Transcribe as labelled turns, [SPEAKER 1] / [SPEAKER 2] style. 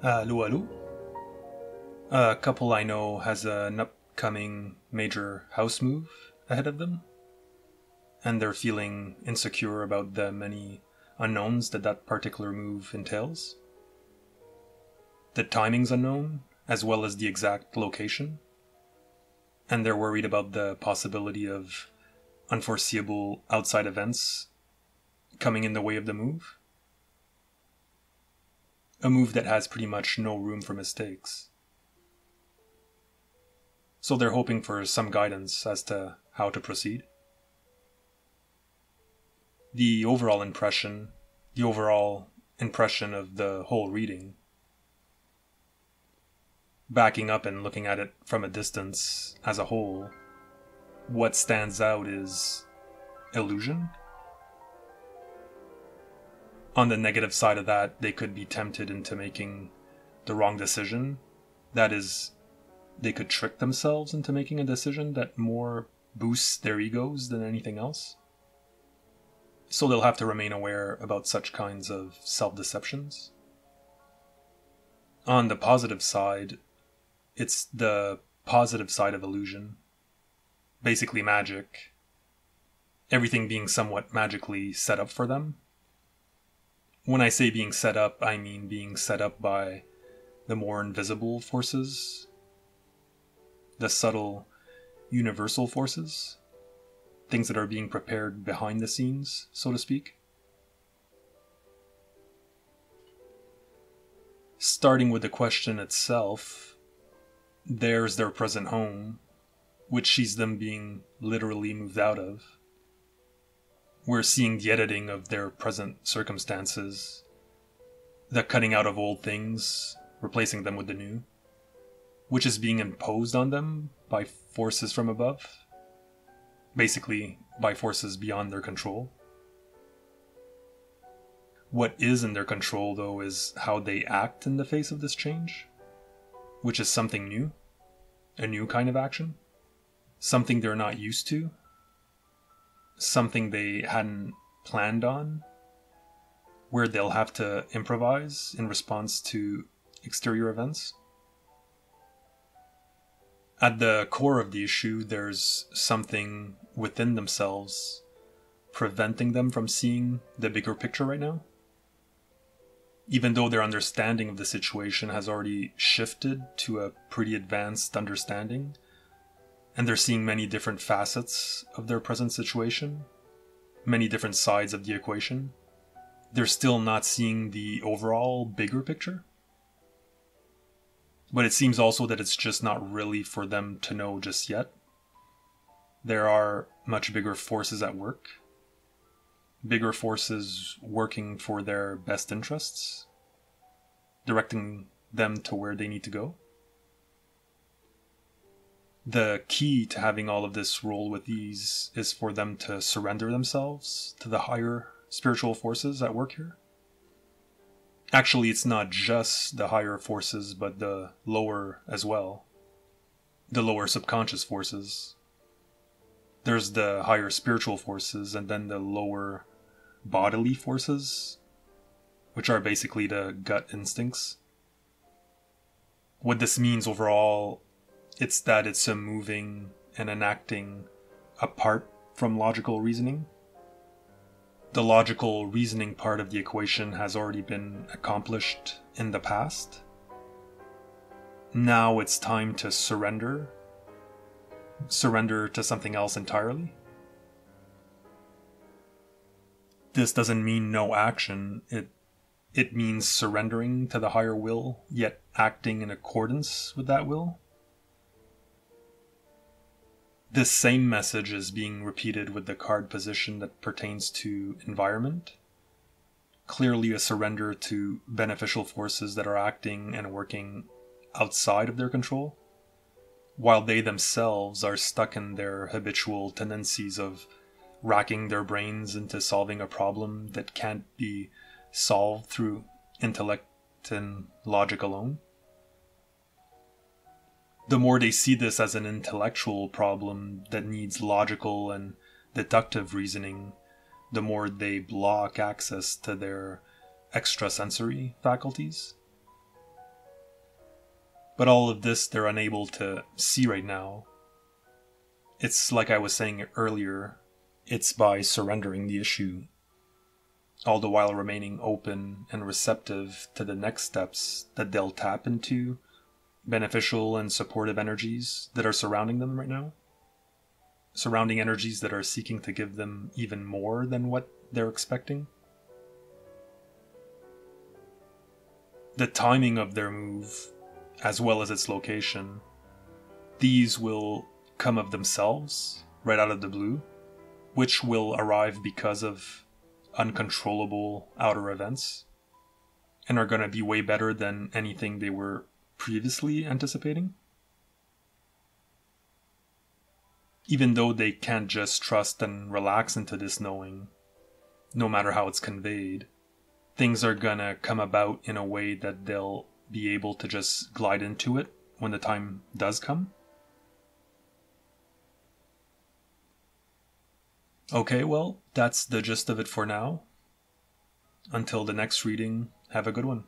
[SPEAKER 1] Hello, hello. A couple I know has an upcoming major house move ahead of them, and they're feeling insecure about the many unknowns that particular move entails. The timing's unknown, as well as the exact location, and they're worried about the possibility of unforeseeable outside events coming in the way of the move. A move that has pretty much no room for mistakes. So they're hoping for some guidance as to how to proceed. The overall impression of the whole reading, backing up and looking at it from a distance as a whole, what stands out is illusion. On the negative side of that, they could be tempted into making the wrong decision. That is, they could trick themselves into making a decision that more boosts their egos than anything else. So they'll have to remain aware about such kinds of self-deceptions. On the positive side, it's the positive side of illusion. Basically magic. Everything being somewhat magically set up for them. When I say being set up, I mean being set up by the more invisible forces, the subtle, universal forces, things that are being prepared behind the scenes, so to speak. Starting with the question itself, there's their present home, which sees them being literally moved out of. We're seeing the editing of their present circumstances, the cutting out of old things, replacing them with the new, which is being imposed on them by forces from above, basically by forces beyond their control. What is in their control, though, is how they act in the face of this change, which is something new, a new kind of action, something they're not used to, something they hadn't planned on, where they'll have to improvise in response to exterior events. At the core of the issue, there's something within themselves preventing them from seeing the bigger picture right now. Even though their understanding of the situation has already shifted to a pretty advanced understanding, and they're seeing many different facets of their present situation, many different sides of the equation, they're still not seeing the overall bigger picture. But it seems also that it's just not really for them to know just yet. There are much bigger forces at work, bigger forces working for their best interests, directing them to where they need to go. The key to having all of this roll with ease is for them to surrender themselves to the higher spiritual forces at work here. Actually, it's not just the higher forces, but the lower as well. The lower subconscious forces. There's the higher spiritual forces, and then the lower bodily forces, which are basically the gut instincts. What this means overall, it's that it's a moving and an acting apart from logical reasoning. The logical reasoning part of the equation has already been accomplished in the past. Now it's time to surrender to something else entirely. This doesn't mean no action. It means surrendering to the higher will, yet acting in accordance with that will. This same message is being repeated with the card position that pertains to environment. Clearly a surrender to beneficial forces that are acting and working outside of their control, while they themselves are stuck in their habitual tendencies of racking their brains into solving a problem that can't be solved through intellect and logic alone. The more they see this as an intellectual problem that needs logical and deductive reasoning, the more they block access to their extrasensory faculties. But all of this they're unable to see right now. It's like I was saying earlier, it's by surrendering the issue, all the while remaining open and receptive to the next steps that they'll tap into, beneficial and supportive energies that are surrounding them right now. Surrounding energies that are seeking to give them even more than what they're expecting. The timing of their move, as well as its location, these will come of themselves, right out of the blue, which will arrive because of uncontrollable outer events, and are going to be way better than anything they were previously anticipating. Even though they can't just trust and relax into this knowing, no matter how it's conveyed, things are gonna come about in a way that they'll be able to just glide into it when the time does come. Okay, well, that's the gist of it for now. Until the next reading, have a good one.